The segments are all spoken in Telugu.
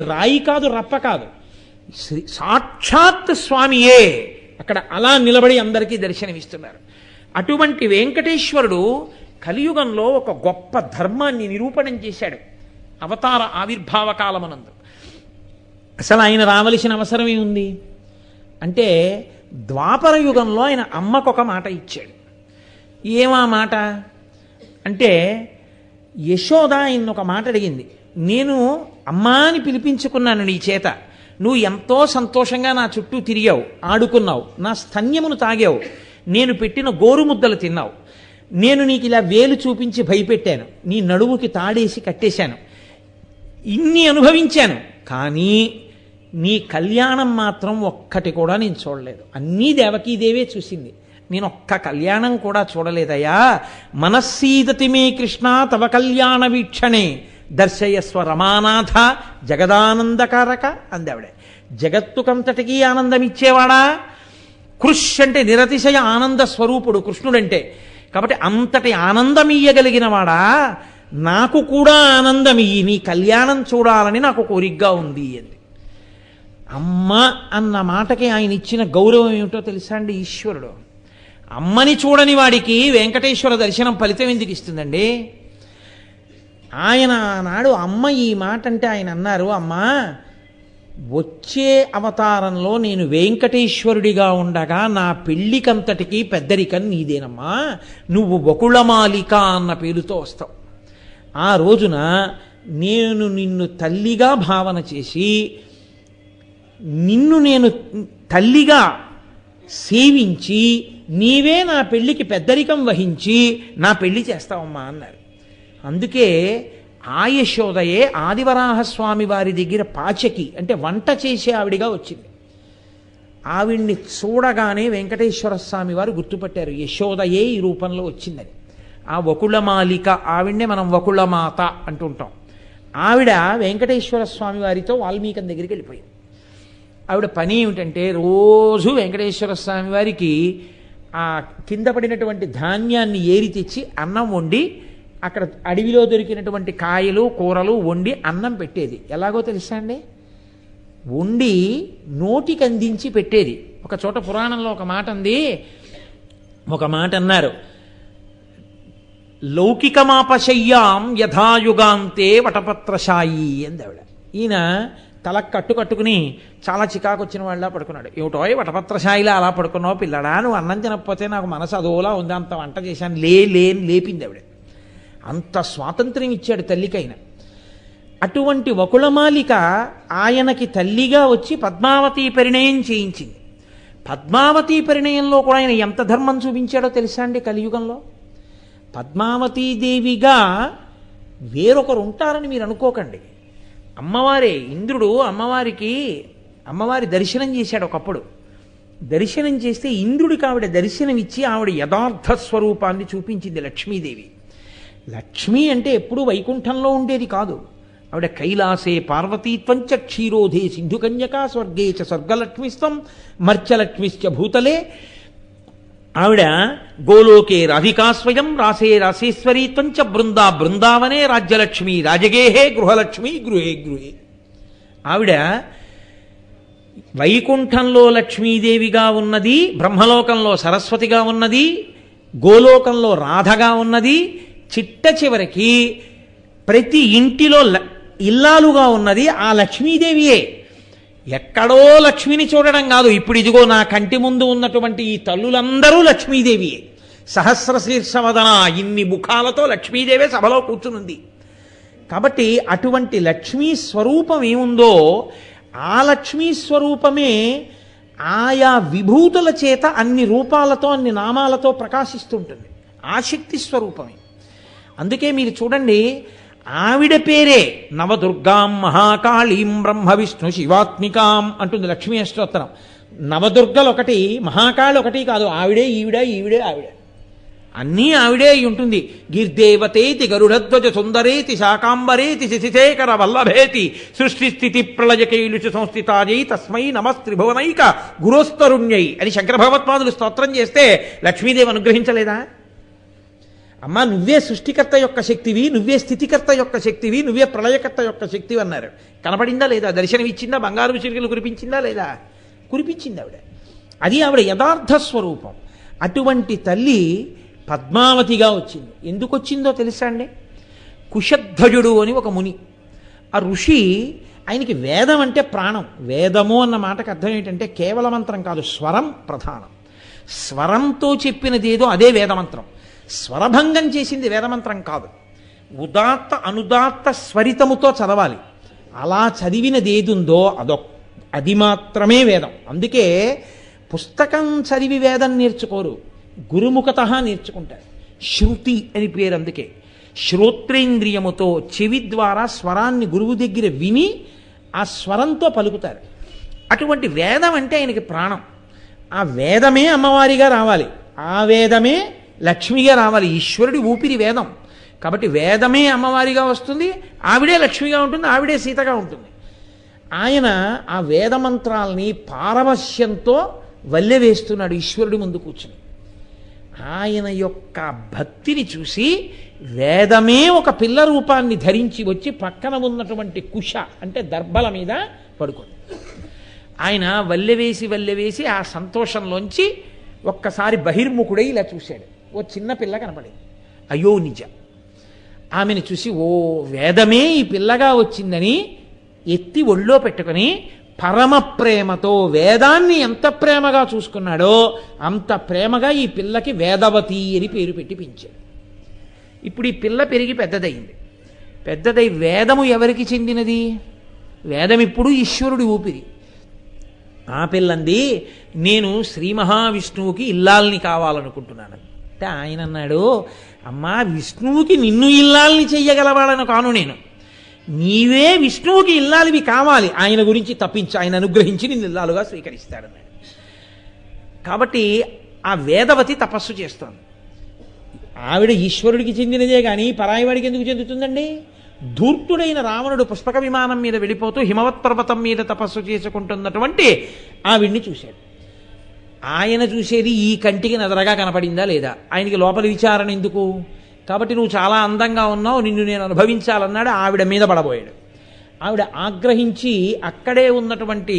రాయి కాదు, రప్ప కాదు, సాక్షాత్ స్వామియే అక్కడ అలా నిలబడి అందరికీ దర్శనమిస్తున్నారు. అటువంటి వెంకటేశ్వరుడు కలియుగంలో ఒక గొప్ప ధర్మాన్ని నిరూపణం చేశాడు అవతార ఆవిర్భావ కాలమనందు. అసలు ఆయన రావలసిన అవసరం ఏముంది అంటే, ద్వాపర యుగంలో ఆయన అమ్మకొక మాట ఇచ్చాడు. ఏమా మాట అంటే, యశోద ఆయన ఒక మాట అడిగింది. నేను అమ్మా అని పిలిపించుకున్నాను నీ చేత, నువ్వు ఎంతో సంతోషంగా నా చుట్టూ తిరిగావు, ఆడుకున్నావు, నా స్తన్యమును తాగావు, నేను పెట్టిన గోరుముద్దలు తిన్నావు, నేను నీకు ఇలా వేలు చూపించి భయపెట్టాను, నీ నడువుకి తాడేసి కట్టేశాను, ఇన్ని అనుభవించాను, కానీ నీ కళ్యాణం మాత్రం ఒక్కటి కూడా నేను చూడలేదు. అన్నీ దేవకీదేవే చూసింది, నేను ఒక్క కళ్యాణం కూడా చూడలేదయ్యా. మనస్సీదతి మే కృష్ణ తవ కళ్యాణ వీక్షణే దర్శయస్వ రమానాథ జగదానందకారక అందావిడే. జగత్తుకంతటికీ ఆనందం ఇచ్చేవాడా? కృష్ అంటే నిరతిశయ ఆనంద స్వరూపుడు కృష్ణుడంటే. కాబట్టి అంతటి ఆనందం ఇయ్యగలిగిన వాడా, నాకు కూడా ఆనందం ఇయ్యి, నీ కళ్యాణం చూడాలని నాకు కోరికగా ఉంది అంది. అమ్మ అన్న మాటకి ఆయన ఇచ్చిన గౌరవం ఏమిటో తెలుసా అండి? ఈశ్వరుడు అమ్మని చూడని వాడికి వెంకటేశ్వర దర్శనం ఫలితం ఎందుకు ఇస్తుందండి? ఆయన ఆనాడు అమ్మ ఈ మాట అంటే ఆయన అన్నారు, అమ్మా వచ్చే అవతారంలో నేను వెంకటేశ్వరుడిగా ఉండగా నా పెళ్ళికంతటికి పెద్దరికం నీదేనమ్మా, నువ్వు వకుళమాలిక అన్న పేరుతో వస్తావు. ఆ రోజున నేను నిన్ను తల్లిగా భావన చేసి, నిన్ను నేను తల్లిగా సేవించి, నీవే నా పెళ్ళికి పెద్దరికం వహించి నా పెళ్లి చేస్తావమ్మా అన్నారు. అందుకే ఆ యశోదయే ఆదివరాహస్వామి వారి దగ్గర పాచకి అంటే వంట చేసే ఆవిడిగా వచ్చింది. ఆవిడ్ని చూడగానే వెంకటేశ్వర స్వామి వారు గుర్తుపట్టారు, యశోదయే ఈ రూపంలో వచ్చిందని. ఆ వకుళమాలిక ఆవిడ్నే మనం వకుళమాత అంటుంటాం. ఆవిడ వెంకటేశ్వర స్వామి వారితో వాల్మీకి దగ్గరికి వెళ్ళిపోయింది. ఆవిడ పని ఏమిటంటే, రోజు వెంకటేశ్వర స్వామి వారికి ఆ కింద పడినటువంటి ధాన్యాన్ని ఏరి తెచ్చి అన్నం వండి, అక్కడ అడవిలో దొరికినటువంటి కాయలు కూరలు వండి అన్నం పెట్టేది. ఎలాగో తెలుసా అండి? వండి నోటికి అందించి పెట్టేది. ఒక చోట పురాణంలో ఒక మాట ఉంది, ఒక మాట అన్నారు, లౌకికమాపశయ్యాం యథాయుగాంతే వటపత్రశాయి అంది ఆవిడ. ఈయన తల కట్టుకుని చాలా చికాకు వచ్చిన వాళ్ళ పడుకున్నాడు. ఏమిటో వటపత్రశాయిలా అలా పడుకున్నావు పిల్లడా, నువ్వు అన్నం తినకపోతే నాకు మనసు అదోలా ఉంది, అంత వంట చేశాను, లేపింది ఆవిడ. అంత స్వాతంత్ర్యం ఇచ్చాడు తల్లికైనా. అటువంటి వకుళమాలిక ఆయనకి తల్లిగా వచ్చి పద్మావతి పరిణయం చేయించింది. పద్మావతి పరిణయంలో కూడా ఆయన ఎంత ధర్మం చూపించాడో తెలుసా అండి? కలియుగంలో పద్మావతీదేవిగా వేరొకరు ఉంటారని మీరు అనుకోకండి. అమ్మవారే, ఇంద్రుడు అమ్మవారి దర్శనం చేశాడు ఒకప్పుడు. దర్శనం చేస్తే ఇంద్రుడికి ఆవిడ దర్శనం ఇచ్చి ఆవిడ యథార్థ స్వరూపాన్ని చూపించింది లక్ష్మీదేవి. లక్ష్మి అంటే ఎప్పుడూ వైకుంఠంలో ఉండేది కాదు. ఆవిడ కైలాసే పార్వతీత్వంచ క్షీరోధే సింధుకన్యకా స్వర్గే చ స్వర్గలక్ష్మిస్తం మర్చలక్ష్మిశ్చ భూతలే. ఆవిడ గోలోకే రాధికా స్వయం రాసే రాసేశ్వరీత్వంచ బృందావనే రాజ్యలక్ష్మి రాజగేహే గృహలక్ష్మి గృహే గృహే. ఆవిడ వైకుంఠంలో లక్ష్మీదేవిగా ఉన్నది, బ్రహ్మలోకంలో సరస్వతిగా ఉన్నది, గోలోకంలో రాధగా ఉన్నది, చిట్ట చివరికి ప్రతి ఇంటిలో ఇల్లాలుగా ఉన్నది ఆ లక్ష్మీదేవియే. ఎక్కడో లక్ష్మిని చూడడం కాదు, ఇప్పుడు ఇదిగో నా కంటి ముందు ఉన్నటువంటి ఈ తల్లులందరూ లక్ష్మీదేవియే. సహస్రశీర్షవదన, ఇన్ని ముఖాలతో లక్ష్మీదేవే సభలో కూర్చునుంది. కాబట్టి అటువంటి లక్ష్మీ స్వరూపం ఏముందో ఆ లక్ష్మీ స్వరూపమే ఆయా విభూతుల చేత అన్ని రూపాలతో అన్ని నామాలతో ప్రకాశిస్తుంటుంది. ఆ శక్తి స్వరూపమే. అందుకే మీరు చూడండి, ఆవిడ పేరే నవదుర్గాం మహాకాళీం బ్రహ్మ విష్ణు శివాత్మికాం అంటుంది లక్ష్మీ అష్టోత్తరం. నవదుర్గలు ఒకటి, మహాకాళి ఒకటి కాదు, ఆవిడే ఈవిడే ఆవిడే, అన్నీ ఆవిడే అయి ఉంటుంది. గిర్దేవతేతి గరుడధ్వజ సుందరేతి శాకాంబరేతి శశిశేఖర వల్లభేతి సృష్టి స్థితి ప్రళయకైలుషు సంస్థితాయై తస్మై నమస్త్రిభువనైక గురోస్తరుణ్యై అని శంకర భగవత్పాదులు స్తోత్రం చేస్తే లక్ష్మీదేవి అనుగ్రహించలేదా? అమ్మా నువ్వే సృష్టికర్త యొక్క శక్తివి, నువ్వే స్థితికర్త యొక్క శక్తివి, నువ్వే ప్రళయకర్త యొక్క శక్తివి అన్నారు. కనపడిందా లేదా? దర్శనం ఇచ్చిందా? బంగారు చిరుకలు కురిపించిందా లేదా? కురిపించింది ఆవిడ. అది ఆవిడ యథార్థ స్వరూపం. అటువంటి తల్లి పద్మావతిగా వచ్చింది. ఎందుకు వచ్చిందో తెలుసా అండి? కుశధ్వజుడు అని ఒక ముని, ఆ ఋషి, ఆయనకి వేదం అంటే ప్రాణం. వేదము అన్న మాటకు అర్థం ఏంటంటే కేవల మంత్రం కాదు, స్వరం ప్రధానం. స్వరంతో చెప్పినదేదో అదే వేదమంత్రం. స్వరభంగం చేసింది వేదమంత్రం కాదు. ఉదాత్త అనుదాత్త స్వరితముతో చదవాలి. అలా చదివినది ఏదుందో అది మాత్రమే వేదం. అందుకే పుస్తకం చదివి వేదం నేర్చుకోరు, గురుముఖత నేర్చుకుంటారు. శృతి అని పేరు. అందుకే శ్రోత్రేంద్రియముతో చెవి ద్వారా స్వరాన్ని గురువు దగ్గర విని ఆ స్వరంతో పలుకుతారు. అటువంటి వేదం అంటే ఆయనకి ప్రాణం. ఆ వేదమే అమ్మవారిగా రావాలి, ఆ వేదమే లక్ష్మిగా రావాలి. ఈశ్వరుడి ఊపిరి వేదం కాబట్టి వేదమే అమ్మవారిగా వస్తుంది, ఆవిడే లక్ష్మిగా ఉంటుంది, ఆవిడే సీతగా ఉంటుంది. ఆయన ఆ వేదమంత్రాల్ని పారవశ్యంతో వల్లెవేస్తున్నాడు ఈశ్వరుడి ముందు కూర్చుని. ఆయన యొక్క భక్తిని చూసి వేదమే ఒక పిల్ల రూపాన్ని ధరించి వచ్చి పక్కన ఉన్నటువంటి కుశ అంటే దర్భల మీద పడుకుంది. ఆయన వల్లెవేసి ఆ సంతోషంలోంచి ఒక్కసారి బహిర్ముఖుడై ఇలా చూశాడు. ఓ చిన్న పిల్ల కనపడింది, అయ్యో నిజ. ఆమెను చూసి ఓ వేదమే ఈ పిల్లగా వచ్చిందని ఎత్తి ఒళ్ళో పెట్టుకుని పరమ ప్రేమతో వేదాన్ని ఎంత ప్రేమగా చూసుకున్నాడో అంత ప్రేమగా ఈ పిల్లకి వేదవతి అని పేరు పెట్టి పెంచాడు. ఇప్పుడు ఈ పిల్ల పెరిగి పెద్దదై వేదము ఎవరికి చెందినది? వేదం ఇప్పుడు ఈశ్వరుడి ఊపిరి. ఆ పిల్లంది, నేను శ్రీ మహావిష్ణువుకి ఇల్లాల్ని కావాలనుకుంటున్నాను అంటే ఆయన అన్నాడు, అమ్మా విష్ణువుకి నిన్ను ఇల్లాల్ని చెయ్యగలవాడను కాను నేను, నీవే విష్ణువుకి ఇల్లాలివి కావాలి, ఆయన గురించి తప్పించి ఆయన అనుగ్రహించి నిన్ను ఇల్లాలుగా స్వీకరిస్తాడన్నాడు. కాబట్టి ఆ వేదవతి తపస్సు చేస్తోంది. ఆవిడ ఈశ్వరుడికి చెందినదే కానీ పరాయివాడికి ఎందుకు చెందుతుందండి? ధూర్తుడైన రావణుడు పుష్పక విమానం మీద వెళ్ళిపోతూ హిమవత్ పర్వతం మీద తపస్సు చేసుకుంటున్నటువంటి ఆవిడ్ని చూశాడు. ఆయన చూసేది ఈ కంటికి నదరగా కనపడిందా లేదా? ఆయనకి లోపల విచారణ ఎందుకు? కాబట్టి నువ్వు చాలా అందంగా ఉన్నావు, నిన్ను నేను అనుభవించాలన్నాడు. ఆవిడ మీద పడబోయాడు. ఆవిడ ఆగ్రహించి అక్కడే ఉన్నటువంటి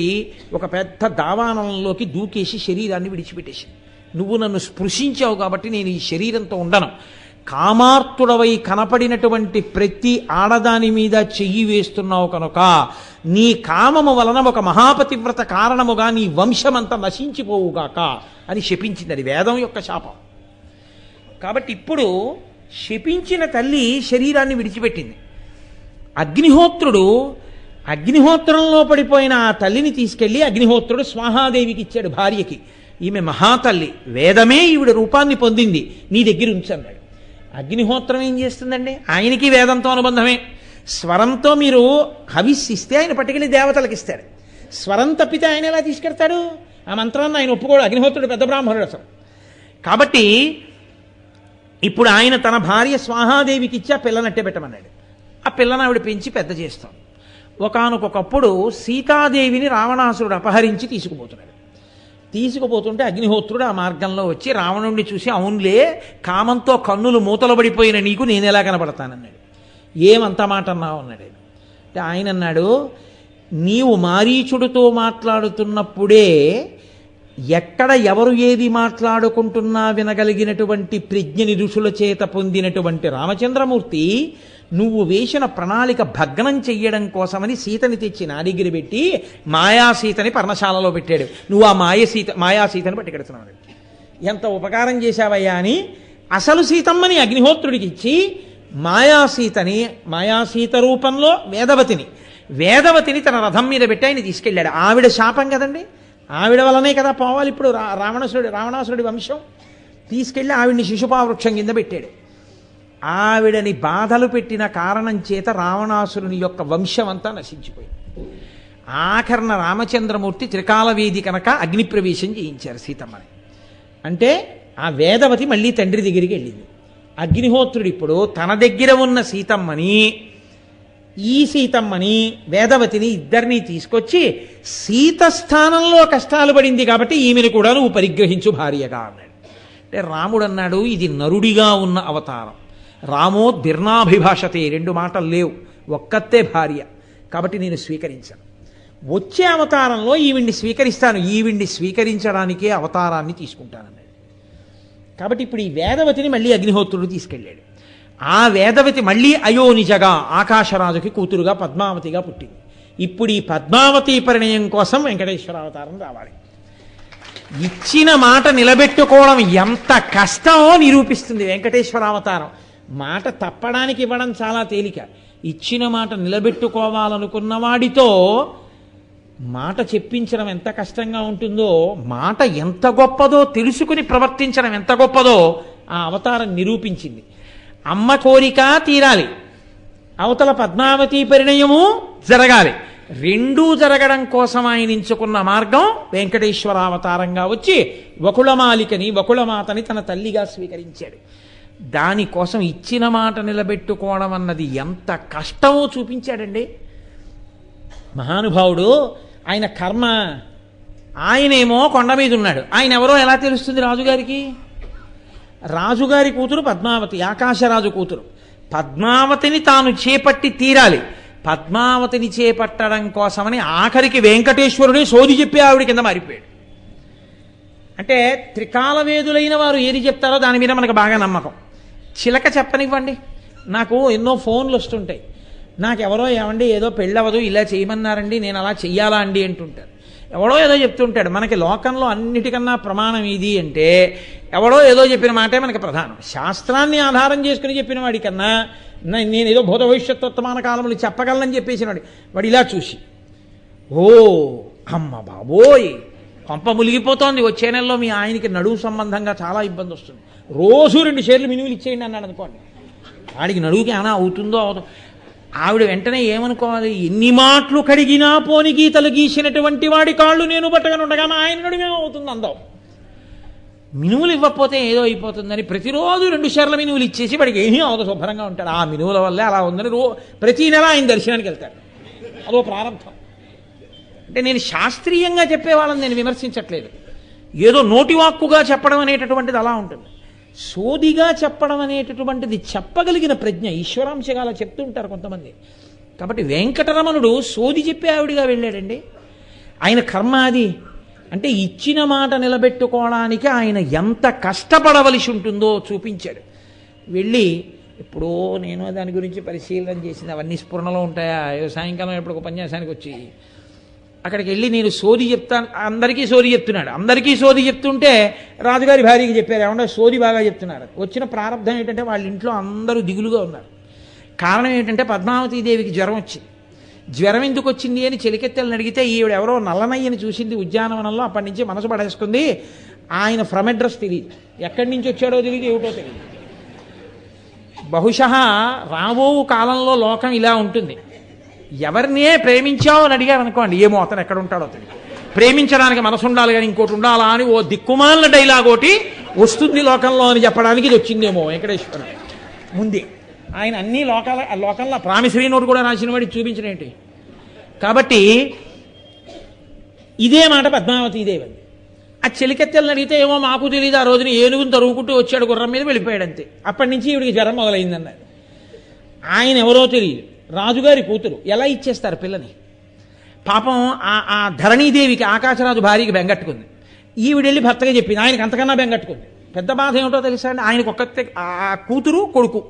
ఒక పెద్ద దావానంలోకి దూకేసి శరీరాన్ని విడిచిపెట్టేసింది. నువ్వు నన్ను స్పృశించావు కాబట్టి నేను ఈ శరీరంతో ఉండను. కామార్తుడవై కనపడినటువంటి ప్రతి ఆడదాని మీద చెయ్యి వేస్తున్నావు కనుక నీ కామము వలన ఒక మహాపతివ్రత కారణముగా నీ వంశమంతా నశించిపోవుగాక అని శపించింది. అది వేదం యొక్క శాపం. కాబట్టి ఇప్పుడు శపించిన తల్లి శరీరాన్ని విడిచిపెట్టింది. అగ్నిహోత్రంలో పడిపోయిన ఆ తల్లిని తీసుకెళ్లి అగ్నిహోత్రుడు స్వాహాదేవికి ఇచ్చాడు, భార్యకి. ఈమె మహాతల్లి, వేదమే ఈవిడ రూపాన్ని పొందింది, నీ దగ్గర ఉంచన్నాడు. అగ్నిహోత్రం ఏం చేస్తుందండి? ఆయనకి వేదంతో అనుబంధమే. స్వరంతో మీరు హవిస్సిస్తే ఆయన పట్టుకెళ్ళి దేవతలకు ఇస్తాడు. స్వరం తప్పితే ఆయన ఎలా తీసుకెడతాడు? ఆ మంత్రాన్ని ఆయన ఒప్పుకోడు. అగ్నిహోత్రుడు పెద్ద బ్రాహ్మణుడు అసలు. కాబట్టి ఇప్పుడు ఆయన తన భార్య స్వాహాదేవికి ఇచ్చి ఆ పిల్లనట్టే పెట్టమన్నాడు. ఆ పిల్లని ఆవిడ పెంచి పెద్ద చేస్తాం. ఒకానొకప్పుడు సీతాదేవిని రావణాసురుడు అపహరించి తీసుకుపోతుంటే అగ్నిహోత్రుడు ఆ మార్గంలో వచ్చి రావణుడిని చూసి, అవునులే, కామంతో కన్నులు మూతలు పడిపోయిన నీకు నేను ఎలా కనపడతానన్నాడు. ఏమంత మాట అన్నావు అన్నాడు. అంటే ఆయన అన్నాడు, నీవు మారీచుడితో మాట్లాడుతున్నప్పుడే ఎక్కడ ఎవరు ఏది మాట్లాడుకుంటున్నా వినగలిగినటువంటి ప్రజ్ఞని ఋషుల చేత పొందినటువంటి రామచంద్రమూర్తి నువ్వు వేసిన ప్రణాళిక భగ్నం చెయ్యడం కోసమని సీతని తెచ్చి నా దగ్గర పెట్టి మాయాసీతని పర్ణశాలలో పెట్టాడు. నువ్వు ఆ మాయాసీతని పట్టుకెడుతున్నావు. ఎంత ఉపకారం చేశావయ్యా అని అసలు సీతమ్మని అగ్నిహోత్రుడికి ఇచ్చి మాయాసీత రూపంలో వేదవతిని తన రథం మీద పెట్టి ఆయన తీసుకెళ్ళాడు. ఆవిడ శాపం కదండి, ఆవిడ వల్లనే కదా పోవాలి ఇప్పుడు రావణాసురుడి వంశం. తీసుకెళ్ళి ఆవిడ్ని శిశుపావృక్షం కింద పెట్టాడు. ఆవిడని బాధలు పెట్టిన కారణం చేత రావణాసురుని యొక్క వంశం అంతా నశించిపోయింది. ఆఖరణ రామచంద్రమూర్తి త్రికాలవేది కనుక అగ్నిప్రవేశం చేయించారు సీతమ్మని. అంటే ఆ వేదవతి మళ్ళీ తండ్రి దగ్గరికి వెళ్ళింది. అగ్నిహోత్రుడు ఇప్పుడు తన దగ్గర ఉన్న సీతమ్మని వేదవతిని ఇద్దరినీ తీసుకొచ్చి సీత స్థానంలో కష్టాలు పడింది కాబట్టి ఈమెను కూడా నువ్వు పరిగ్రహించు భార్యగా అన్నాడు. అంటే రాముడు అన్నాడు, ఇది నరుడిగా ఉన్న అవతారం. రామో భిర్నాభిభాషతే, 2 మాటలు లేవు, ఒక్కతే భార్య, కాబట్టి నేను స్వీకరించాను. వచ్చే అవతారంలో ఈవిడ్ని స్వీకరిస్తాను, ఈవిడ్ని స్వీకరించడానికే అవతారాన్ని తీసుకుంటానన్నాడు. కాబట్టి ఇప్పుడు ఈ వేదవతిని మళ్ళీ అగ్నిహోత్రుడు తీసుకెళ్ళాడు. ఆ వేదవతి మళ్ళీ అయోనిజగా ఆకాశరాజుకి కూతురుగా పద్మావతిగా పుట్టింది. ఇప్పుడు ఈ పద్మావతి పరిణయం కోసం వెంకటేశ్వర అవతారం రావాలి. ఇచ్చిన మాట నిలబెట్టుకోవడం ఎంత కష్టమో నిరూపిస్తుంది వెంకటేశ్వర అవతారం. మాట తప్పడానికి ఇవ్వడం చాలా తేలిక, ఇచ్చిన మాట నిలబెట్టుకోవాలనుకున్న వాడితో మాట చెప్పించడం ఎంత కష్టంగా ఉంటుందో, మాట ఎంత గొప్పదో తెలుసుకుని ప్రవర్తించడం ఎంత గొప్పదో ఆ అవతారం నిరూపించింది. అమ్మ కోరిక తీరాలి, అవతల పద్మావతి పరిణయము జరగాలి. 2 జరగడం కోసం ఆయన ఎంచుకున్న మార్గం వెంకటేశ్వర అవతారంగా వచ్చి వకుళమాలికని, వకుళమాతని తన తల్లిగా స్వీకరించాడు. దానికోసం ఇచ్చిన మాట నిలబెట్టుకోవడం అన్నది ఎంత కష్టమో చూపించాడండి మహానుభావుడు. ఆయన కర్మ, ఆయనేమో కొండ మీద ఉన్నాడు. ఆయన ఎవరో ఎలా తెలుస్తుంది రాజుగారికి? రాజుగారి కూతురు పద్మావతి, ఆకాశరాజు కూతురు. పద్మావతిని తాను చేపట్టి తీరాలి. పద్మావతిని చేపట్టడం కోసమని ఆఖరికి వెంకటేశ్వరుడే సోది చెప్పి ఆవిడ కింద మారిపోయాడు. అంటే త్రికాలవేదులైన వారు ఏది చెప్తారో దాని మీద మనకు బాగా నమ్మకం. చిలక చెప్పనివ్వండి, నాకు ఎన్నో ఫోన్లు వస్తుంటాయి, నాకెవరో ఏమండి ఏదో పెళ్ళవదు ఇలా చేయమన్నారండి, నేను అలా చెయ్యాలా అండి అంటుంటారు. ఎవడో ఏదో చెప్తుంటాడు. మనకి లోకంలో అన్నిటికన్నా ప్రమాణం ఇది అంటే ఎవడో ఏదో చెప్పిన మాటే మనకి ప్రధానం. శాస్త్రాన్ని ఆధారం చేసుకుని చెప్పిన వాడి కన్నా నేను ఏదో భూత భవిష్యత్ వర్తమాన కాలములు చెప్పగలనని చెప్పేసిన వాడు ఇలా చూసి, ఓ అమ్మ బాబోయ్ పంప ములిగిపోతోంది, వచ్చే నెలలో మీ ఆయనకి నడువు సంబంధంగా చాలా ఇబ్బంది వస్తుంది, రోజు 2 షేర్లు మినువులు ఇచ్చేయండి అన్నాడు అనుకోండి. వాడికి నడువుకి ఏమైనా అవుతుందో అవుతుందో, ఆవిడ వెంటనే ఏమనుకోవాలి, ఎన్ని మాటలు కడిగినా పోని గీతలు గీసినటువంటి వాడి కాళ్ళు నేను పట్టగనుండగా ఆయన నడుమేమవుతుంది అందం. మినువులు ఇవ్వకపోతే ఏదో అయిపోతుందని ప్రతిరోజు 2 షేర్ల మినువులు ఇచ్చేసి వాడికి ఏమీ అవదు, శుభ్రంగా ఉంటాడు. ఆ మినువుల వల్లే అలా ఉందని ప్రతి నెల ఆయన దర్శనానికి వెళ్తాడు. అదో ప్రారంభం. అంటే నేను శాస్త్రీయంగా చెప్పేవాళ్ళని నేను విమర్శించట్లేదు, ఏదో నోటివాక్కుగా చెప్పడం అనేటటువంటిది అలా ఉంటుంది. సోదిగా చెప్పడం అనేటటువంటిది చెప్పగలిగిన ప్రజ్ఞ ఈశ్వరాంశగా అలా చెప్తుంటారు కొంతమంది. కాబట్టి వెంకటరమణుడు సోది చెప్పే ఆవిడిగా వెళ్ళాడండి. ఆయన కర్మ అది. అంటే ఇచ్చిన మాట నిలబెట్టుకోవడానికి ఆయన ఎంత కష్టపడవలసి ఉంటుందో చూపించాడు. వెళ్ళి ఎప్పుడో నేను దాని గురించి పరిశీలన చేసింది, అవన్నీ స్ఫురణలో ఉంటాయా, సాయంకాలం ఎప్పుడు ఉపన్యాసానికి వచ్చి అక్కడికి వెళ్ళి నేను సోది చెప్తాను, అందరికీ సోది చెప్తున్నాడు. అందరికీ సోది చెప్తుంటే రాజుగారి భార్యకి చెప్పారు, ఏమన్నా సోది బాగా చెప్తున్నారు. వచ్చిన ప్రారంభం ఏంటంటే వాళ్ళ ఇంట్లో అందరూ దిగులుగా ఉన్నారు. కారణం ఏంటంటే పద్మావతీదేవికి జ్వరం వచ్చింది. జ్వరం ఎందుకు వచ్చింది అని చెలికెత్తెలను అడిగితే ఈవిడ ఎవరో నల్లనయ్యని చూసింది ఉద్యానవనంలో, అప్పటి నుంచి మనసు పడేసుకుంది. ఆయన ఫ్రమ్ అడ్రస్ తెలియదు, ఎక్కడి నుంచి వచ్చాడో తెలియదు, ఏమిటో తెలియదు. బహుశः రాబో కాలంలో లోకం ఇలా ఉంటుంది. ఎవరినే ప్రేమించావు అని అడిగారు అనుకోండి, ఏమో అతను ఎక్కడ ఉంటాడో తెలియదు. ప్రేమించడానికి మనసు ఉండాలి కానీ ఇంకోటి ఉండాలా అని ఓ దిక్కుమాలిన డైలాగ్ ఒకటి వస్తుంది లోకంలో అని చెప్పడానికి ఇది వచ్చిందేమో వెంకటేశ్వర ముందే. ఆయన అన్ని లోకంలో ప్రామిసరీ నోటు కూడా రాసిన వాడికి చూపించినేంటి. కాబట్టి ఇదే మాట పద్మావతీదేవి అంది. ఆ చెలికెత్తెలను అడిగితే ఏమో మాకు తెలియదు, ఆ రోజున ఏనుగును తరుగుకుంటూ వచ్చాడు గుర్రం మీద, వెళ్ళిపోయాడు అంతే. అప్పటి నుంచి ఈవిడికి జ్వరం మొదలైందన్నారు. ఆయన ఎవరో తెలియదు, రాజుగారి కూతురు, ఎలా ఇచ్చేస్తారు పిల్లని? పాపం ఆ ధరణీదేవికి ఆకాశరాజు భార్యకి బెంగట్టుకుంది. ఈవిడెళ్ళి భర్తగా చెప్పింది, ఆయనకి అంతకన్నా బెంగట్టుకుంది. పెద్ద బాధ ఏమిటో తెలుసా అండి, ఆయనకు ఒక్కతే ఆ కూతురు కొడుకు,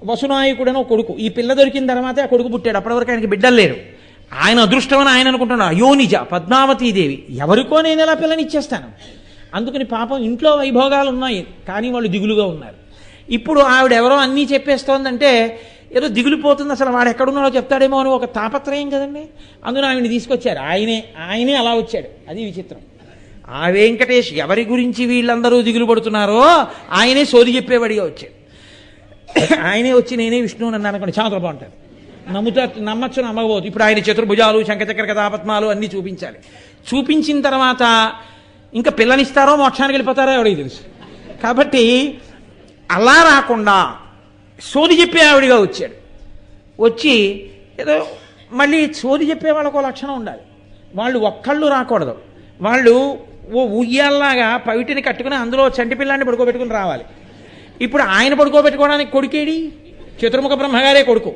వసునాయకుడనో కొడుకు. ఈ పిల్ల దొరికిన తర్వాతే ఆ కొడుకు పుట్టాడు, అప్పటివరకు ఆయనకి బిడ్డలు లేరు. ఆయన అదృష్టమని ఆయన అనుకుంటున్నాడు. అయ్యో నిజ పద్మావతీదేవి ఎవరికో నేను ఎలా పిల్లని ఇచ్చేస్తాను. అందుకని పాపం ఇంట్లో వైభోగాలు ఉన్నాయి కానీ వాళ్ళు దిగులుగా ఉన్నారు. ఇప్పుడు ఆవిడ ఎవరో అన్నీ చెప్పేస్తోందంటే ఏదో దిగులిపోతుంది, అసలు వాడు ఎక్కడున్నాడో చెప్తాడేమో అని ఒక తాపత్రయం కదండి. అందులో ఆవిడని తీసుకొచ్చారు. ఆయనే అలా వచ్చాడు. అది విచిత్రం. ఆ వెంకటేష్ ఎవరి గురించి వీళ్ళందరూ దిగులు పడుతున్నారో ఆయనే సోది చెప్పేవాడిగా వచ్చాడు. ఆయనే వచ్చి నేనే విష్ణువు నన్ను అనుకోండి, చాలా బాగుంటారు. నమ్మచ్చు నమ్మకపోదు. ఇప్పుడు ఆయన చతుర్భుజాలు, శంఖచక్ర కథాపద్మాలు అన్నీ చూపించాలి. చూపించిన తర్వాత ఇంకా పిల్లనిస్తారో మోక్షానికి వెళ్ళిపోతారో ఎవరికి తెలుసు. కాబట్టి అలా రాకుండా సోది చెప్పే ఆవిడిగా వచ్చాడు. వచ్చి ఏదో మళ్ళీ సోది చెప్పే వాళ్ళకు లక్షణం ఉండాలి. వాళ్ళు ఒక్కళ్ళు రాకూడదు, వాళ్ళు ఓ ఉయ్యాల్లాగా పవిటిని కట్టుకుని అందులో చంటి పిల్లాన్ని పడుకోబెట్టుకుని రావాలి. ఇప్పుడు ఆయన పడుకోబెట్టుకోవడానికి కొడుకేడి, చతుర్ముఖ బ్రహ్మగారే కొడుకు.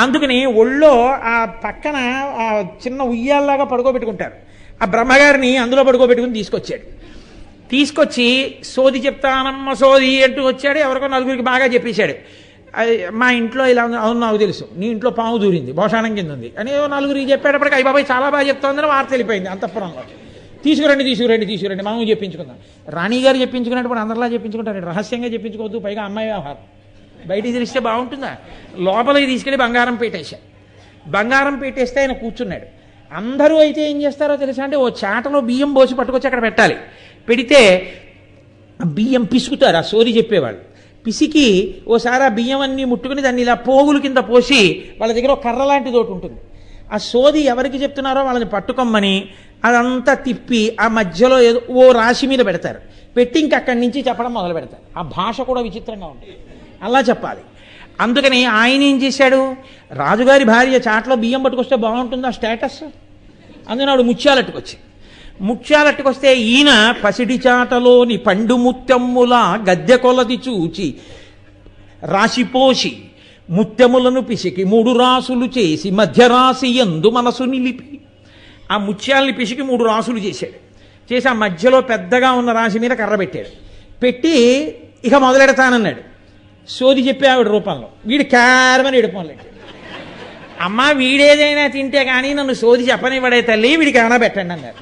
అందుకని ఒళ్ళో ఆ పక్కన ఆ చిన్న ఉయ్యాల్లాగా పడుకోబెట్టుకుంటారు. ఆ బ్రహ్మగారిని అందులో పడుకోబెట్టుకుని తీసుకొచ్చాడు. తీసుకొచ్చి సోది చెప్తానమ్మ సోది అంటూ వచ్చాడు. ఎవరికో నలుగురికి బాగా చెప్పేశాడు. మా ఇంట్లో ఇలా అవును నాకు తెలుసు, నీ ఇంట్లో పాము దూరింది, భోషాణం కింద ఉంది అని నలుగురికి చెప్పేటప్పటికి అయ్యి బాబాయ్ చాలా బాగా చెప్తోందని వార్త వెళ్ళిపోయింది అంతఃపురంలో. తీసుకురండి మనం చెప్పించుకుందాం. రాణిగారు చెప్పించుకున్నప్పుడు అందరిలా చెప్పించుకుంటారు, రహస్యంగా చెప్పించుకోవద్దు, పైగా అమ్మాయి వ్యవహారం బయటికి తెలిస్తే బాగుంటుందా. లోపలికి తీసుకెళ్ళి బంగారం పెట్టేశాడు. బంగారం పెట్టేస్తే ఆయన కూర్చున్నాడు. అందరూ అయితే ఏం చేస్తారో తెలుసా అంటే, ఓ చాటలో బియ్యం పోసి పట్టుకొచ్చి అక్కడ పెట్టాలి. పెడితే బియ్యం పిసుకుతారు ఆ సోది చెప్పేవాళ్ళు. పిసికి ఓసారి ఆ బియ్యం అన్నీ ముట్టుకుని దాన్ని ఇలా పోగుల కింద పోసి వాళ్ళ దగ్గర ఒక కర్ర లాంటిది ఒకటి ఉంటుంది. ఆ సోది ఎవరికి చెప్తున్నారో వాళ్ళని పట్టుకోమని అదంతా తిప్పి ఆ మధ్యలో ఏదో ఓ రాశి మీద పెడతారు. పెట్టి ఇంకక్కడి నుంచి చెప్పడం మొదలు పెడతారు. ఆ భాష కూడా విచిత్రంగా ఉంటుంది, అలా చెప్పాలి. అందుకని ఆయన ఏం చేశాడు, రాజుగారి భార్య చాట్లో బియ్యం పట్టుకొస్తే బాగుంటుందా స్టేటస్, అందుకని ఆవిడ ముత్యాలట్టుకొస్తే ఈయన పసిడి చాటలోని పండు ముత్యమ్ముల గద్దె కొలది చూచి రాశిపోసి ముత్యములను పిసికి 3 రాసులు చేసి మధ్యరాశి యందు మనసు నిలిపి, ఆ ముత్యాలని పిసికి 3 రాసులు చేశాడు. చేసి ఆ మధ్యలో పెద్దగా ఉన్న రాశి మీద కర్ర పెట్టాడు. పెట్టి ఇక మొదలెడతానన్నాడు. సోది చెప్పే ఆవిడ రూపంలో వీడు క్యారమని ఎడుపోలేదు. అమ్మ వీడేదైనా తింటే కానీ నన్ను సోది చెప్పనివ్వడే తల్లి, వీడికి ఏమైనా పెట్టండి అన్నారు.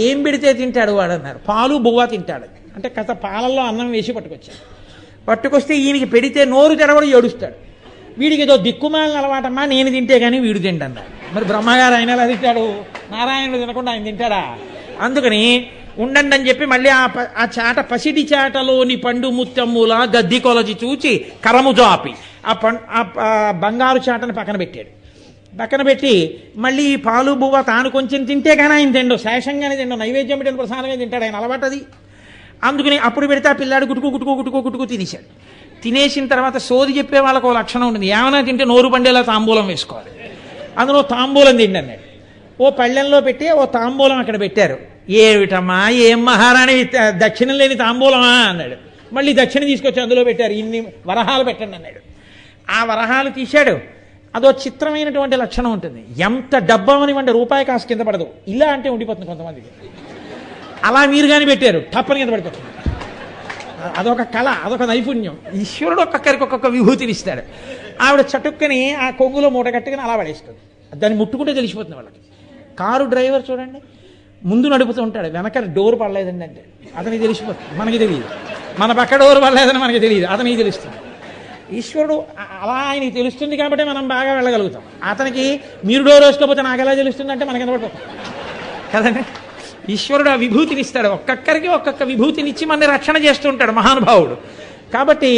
ఏం పెడితే తింటాడు వాడు అన్నారు. పాలు బువ్వ తింటాడు అంటే కథ పాలల్లో అన్నం వేసి పట్టుకొస్తే ఈయనకి పెడితే నోరు తెరవడు, ఏడుస్తాడు. వీడికి ఏదో దిక్కుమాలిన అలవాటమ్మా, నేను తింటే కానీ వీడు తింటన్నారు. మరి బ్రహ్మగారు ఆయన ఎలా తింటాడు, నారాయణుడు తినకుండా ఆయన తింటాడా? అందుకని ఉండండి అని చెప్పి మళ్ళీ ఆ చాట పసిడి చాటలోని పండు ముత్యమ్ముల గద్ది కొలచి చూచి కరము జాపి ఆ బంగారు చాటను పక్కన పెట్టాడు. పక్కన పెట్టి మళ్ళీ పాలు బువ్వ తాను కొంచెం తింటే కానీ ఆయన తిండు, శేషంగానే తిండు, నైవేద్యం పెట్టిన ప్రసాదంగా తింటాడు ఆయన, అలవాటు అది. అందుకని అప్పుడు పెడితే ఆ పిల్లాడు గుటుకు తినేశాడు. తినేసిన తర్వాత సోది చెప్పే వాళ్ళకు ఒక లక్షణం ఉంటుంది, ఏమైనా తింటే నోరు పండేలా తాంబూలం వేసుకోవాలి. అందులో తాంబూలం తిండి అన్నాడు. ఓ పళ్ళెంలో పెట్టి ఓ తాంబూలం అక్కడ పెట్టారు. ఏమిటమ్మా ఏం మహారాణి దక్షిణం లేని తాంబూలమా అన్నాడు. మళ్ళీ దక్షిణ తీసుకొచ్చి అందులో పెట్టారు. ఇన్ని వరహాలు పెట్టండి అన్నాడు. ఆ వరహాలు తీశాడు. అదో చిత్రమైనటువంటి లక్షణం ఉంటుంది. ఎంత డబ్బమనివ్వండి రూపాయి కాసు కింద పడదు, ఇలా అంటే ఉండిపోతుంది కొంతమందికి. అలా మీరు కానీ పెట్టారు, టప్పని కింద పడిపోతుంది. అదొక కళ, అదొక నైపుణ్యం. ఈశ్వరుడు ఒక్కొక్కరికి ఒక్కొక్క విభూతిని ఇస్తాడు. ఆవిడ చటుక్కని ఆ కొంగులో మూట కట్టుకుని అలా పడేస్తుంది. దాన్ని ముట్టుకుంటే తెలిసిపోతుంది వాళ్ళకి. కారు డ్రైవర్ చూడండి, ముందు నడుపుతూ ఉంటాడు, వెనక డోర్ పడలేదండి అంటే అతనికి తెలిసిపోతుంది, మనకి తెలియదు. మన పక్క డోర్ పడలేదని మనకి తెలియదు, అతనికి తెలుస్తుంది. ఈశ్వరుడు అలా ఆయనకి తెలుస్తుంది కాబట్టి మనం బాగా వెళ్ళగలుగుతాం. అతనికి మీరు డోర్ వేసుకోకపోతే నాకు ఎలా తెలుస్తుంది అంటే మనకి ఎంత పడిపోతాం కదండి. ఈశ్వరుడు ఆ విభూతిని ఇస్తాడు, ఒక్కొక్కరికి ఒక్కొక్క విభూతినిచ్చి మన రక్షణ చేస్తూ ఉంటాడు మహానుభావుడు. కాబట్టి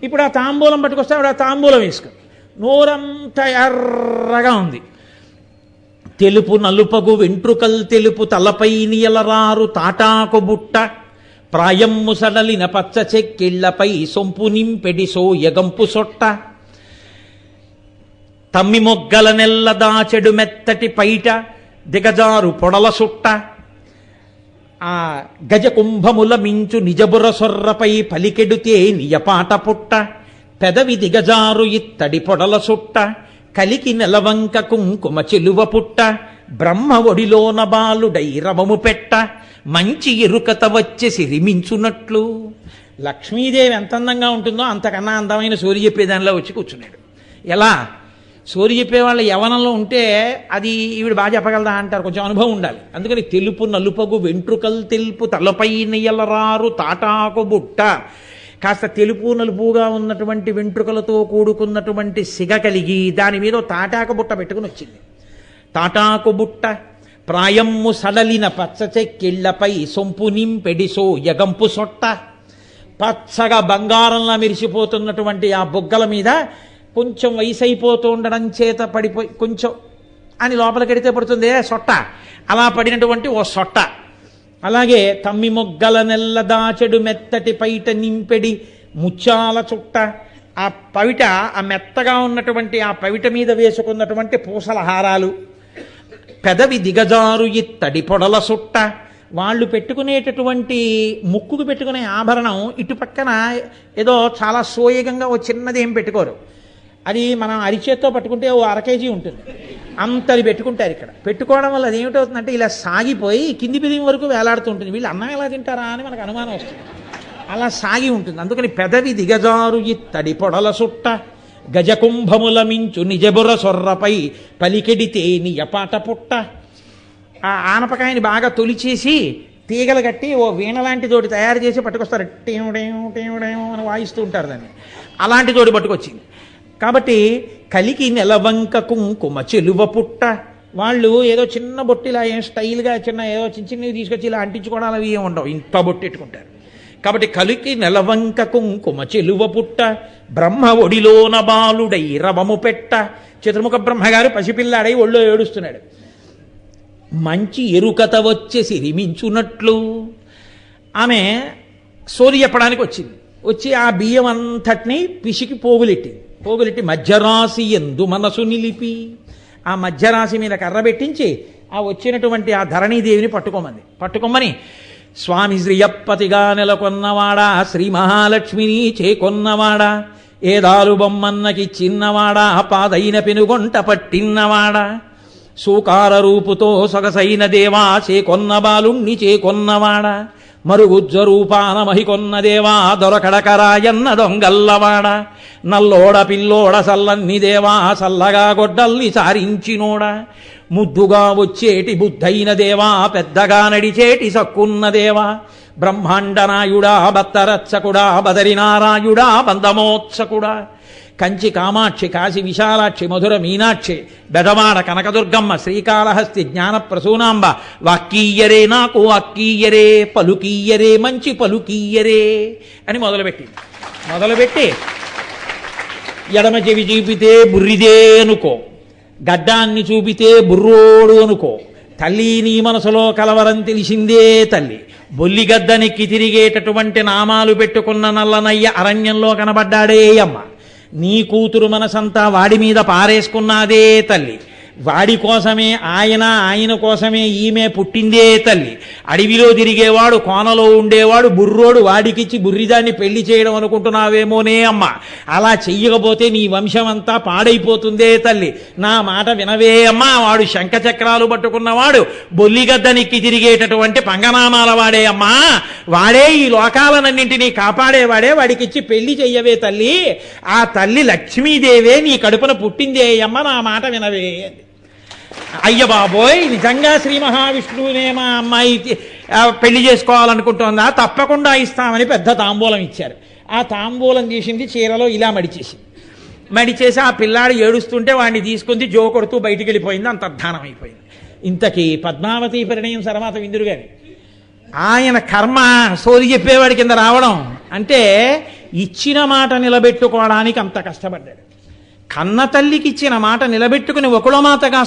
ఇప్పుడు ఆ తాంబూలం పట్టుకొస్తే ఆవిడ ఆ తాంబూలం వేసుకుని నోరంతా ఎర్రగా ఉంది. తెలుపు నలుపగు వెంట్రుకల్ తెలుపు తలపై నియలరారు తాటాకు బుట్ట ప్రాయమ్ము సడలిన పచ్చ చెక్కిళ్లపై సొంపు నింపెడి సోయగంపు సొట్ట తమ్మి మొగ్గల నెల్ల దాచెడు మెత్తటి పైట దిగజారు పొడల సుట్ట ఆ గజ కుంభముల మించు నిజబుర సొర్రపై పలికెడుతే నియపాట పుట్ట పెదవి దిగజారు ఇత్తడి పొడల సుట్ట కలికి నెలవంక కుంకుమ చెలువ పుట్ట బ్రహ్మ ఒడిలోన బాలుడై రవము పెట్ట మంచి ఎరుకత వచ్చి సిరిమించున్నట్లు. లక్ష్మీదేవి ఎంత అందంగా ఉంటుందో అంతకన్నా అందమైన సూర్య చెప్పేదానిలో వచ్చి కూర్చున్నాడు. ఎలా సూర్య చెప్పేవాళ్ళ యవనంలో ఉంటే అది ఈవిడ బాగా చెప్పగలదా అంటారు, కొంచెం అనుభవం ఉండాలి. అందుకని తెలుపు నలుపగు వెంట్రుకలు తెలుపు తలపై నియలరారు తాటాకు బుట్ట, కాస్త తెలుపు నలుపుగా ఉన్నటువంటి వెంట్రుకలతో కూడుకున్నటువంటి సిగ కలిగి దాని మీద తాటాకు బుట్ట పెట్టుకుని వచ్చింది. తాటాకు బుట్ట ప్రాయమ్ము సడలిన పచ్చ చెక్కిళ్లపై సొంపు నింపెడిసో యగంపు సొట్ట, పచ్చగా బంగారంలా మెరిసిపోతున్నటువంటి ఆ బొగ్గల మీద కొంచెం వయసు అయిపోతూ ఉండడం చేత పడిపోయి కొంచెం అని లోపలికెడితే పడుతుంది సొట్ట, అలా పడినటువంటి ఓ సొట్ట. అలాగే తమ్మి మొగ్గల నెల్ల దాచెడు మెత్తటి పైట నింపెడి ముత్యాల చుట్ట, ఆ పవిట ఆ మెత్తగా ఉన్నటువంటి ఆ పవిట మీద వేసుకున్నటువంటి పూసల హారాలు, పెదవి దిగజారు ఇత్తడి పొడల సుట్ట వాళ్ళు పెట్టుకునేటటువంటి ముక్కుకు పెట్టుకునే ఆభరణం ఇటు పక్కన ఏదో చాలా సోయగంగా ఓ చిన్నది ఏం పెట్టుకోరు. అది మనం అరిచేత్తో పట్టుకుంటే ఓ 1/2 kg ఉంటుంది, అంతది పెట్టుకుంటారు. ఇక్కడ పెట్టుకోవడం వల్ల అది ఏమిటవుతుందంటే ఇలా సాగిపోయి కింది పిదిం వరకు వేలాడుతూ ఉంటుంది. వీళ్ళు అన్నం ఎలా తింటారా అని మనకు అనుమానం వస్తుంది. అలా సాగి ఉంటుంది. అందుకని పెదవి దిగజారు ఇత్తడి పొడల సుట్ట గజకుంభముల మించు నిజబుర సొర్రపై పలికెడితే నియపాట పుట్ట. ఆ ఆనపకాయని బాగా తొలిచేసి తీగలు కట్టి ఓ వీణ లాంటి తోటి తయారు చేసి పట్టుకొస్తారు. టేవుడేం టేవుడేం అని వాయిస్తూ ఉంటారు దాన్ని. అలాంటి తోటి పట్టుకొచ్చింది. కాబట్టి కలికి నెలవంక కుంకుమ చెలువ పుట్ట. వాళ్ళు ఏదో చిన్న బొట్టిలా ఏం స్టైల్గా చిన్న ఏదో చిన్న చిన్నవి తీసుకొచ్చి ఇలా అంటించుకోవడాలు అవి ఏమి ఉండవు, ఇంత బొట్టెట్టుకుంటారు. కాబట్టి కలికి నెలవంక కుంకుమ చెలువ పుట్ట బ్రహ్మ ఒడిలోన బాలుడై రవము పెట్ట. చతుర్ముఖ బ్రహ్మగారు పసిపిల్లాడై ఒళ్ళో ఏడుస్తున్నాడు. మంచి ఎరుకత వచ్చే సిరిమించున్నట్లు ఆమె సోది చెప్పడానికి వచ్చింది. వచ్చి ఆ బియ్యం అంతటినీ పిసికి పోగులెట్టి మధ్యరాశి ఎందు మనసు నిలిపి ఆ మధ్యరాశి మీద కర్ర పెట్టించి ఆ వచ్చినటువంటి ఆ ధరణీదేవిని పట్టుకోమని స్వామి శ్రీయప్పతిగా నెలకొన్నవాడా, శ్రీ మహాలక్ష్మిని చేకొన్నవాడా, ఏదాలు బొమ్మన్నకి చిన్నవాడా, పాదైన పెనుగొంట పట్టిన్నవాడా, సూకార రూపుతో సొగసైన దేవా చేకొన్న బాలుణ్ణి చేకొన్నవాడా, మరుగుజ్జ రూపాన మహికొన్న దేవా దొరకడకరాయన్న దొంగల్లవాడా, నల్లోడ పిల్లోడ సల్లన్ని దేవా సల్లగా గొడ్డల్ని సారించినోడా, ముద్దుగా వచ్చేటి బుద్ధైన దేవా పెద్దగా నడిచేటి సక్కున్న దేవా, బ్రహ్మాండనాయుడా బత్తరచ్చకుడా బదరినారాయుడా బంధమోత్సకుడా, కంచి కామాక్షి కాశీ విశాలాక్షి మధుర మీనాక్షి బెదవాడ కనకదుర్గమ్మ శ్రీకాళహస్తి జ్ఞాన ప్రసూనాంబ వాక్కీయరే నాకు వాక్కీయరే పలుకీయరే మంచి పలుకీయరే అని మొదలుపెట్టి ఎడమ చెవి చూపితే బుర్రిదే అనుకో, గడ్డాన్ని చూపితే బుర్రోడు అనుకో, తల్లి నీ మనసులో కలవరం తెలిసిందే తల్లి, బొల్లిగద్దనెక్కి తిరిగేటటువంటి నామాలు పెట్టుకున్న నల్లనయ్య అరణ్యంలో కనబడ్డాడే అమ్మ, నీ కూతురు మనసంతా వాడి మీద పారేసుకున్నాదే తల్లి, వాడి కోసమే ఆయన కోసమే ఈమె పుట్టిందే తల్లి, అడవిలో తిరిగేవాడు కోనలో ఉండేవాడు బుర్రోడు వాడికిచ్చి బుర్రిదాన్ని పెళ్లి చేయడం అనుకుంటున్నావేమోనే అమ్మ, అలా చెయ్యకపోతే నీ వంశం అంతా పాడైపోతుందే తల్లి, నా మాట వినవే అమ్మా, వాడు శంఖచక్రాలు పట్టుకున్నవాడు బొల్లిగద్దనెక్కి తిరిగేటటువంటి పంగనామాల వాడే అమ్మా, వాడే ఈ లోకాలనన్నింటినీ కాపాడేవాడే, వాడికిచ్చి పెళ్లి చెయ్యవే తల్లి, ఆ తల్లి లక్ష్మీదేవే నీ కడుపున పుట్టిందే అమ్మ, నా మాట వినవే. అయ్య బాబోయ్, నిజంగా శ్రీ మహావిష్ణువునే మా అమ్మాయి పెళ్లి చేసుకోవాలనుకుంటోందా, తప్పకుండా ఇస్తామని పెద్ద తాంబూలం ఇచ్చారు. ఆ తాంబూలం చేసింది చీరలో ఇలా మడిచేసి ఆ పిల్లాడు ఏడుస్తుంటే వాడిని తీసుకుంది జో కొడుతూ బయటికి వెళ్ళిపోయింది, అంతర్ధానం అయిపోయింది. ఇంతకీ పద్మావతి పరిణయం తర్వాత విందురు గారి ఆయన కర్మ సోది చెప్పేవాడి కింద రావడం అంటే ఇచ్చిన మాట నిలబెట్టుకోవడానికి అంత కష్టపడ్డాడు. కన్న తల్లికి ఇచ్చిన మాట నిలబెట్టుకుని ఒకళో మాతగా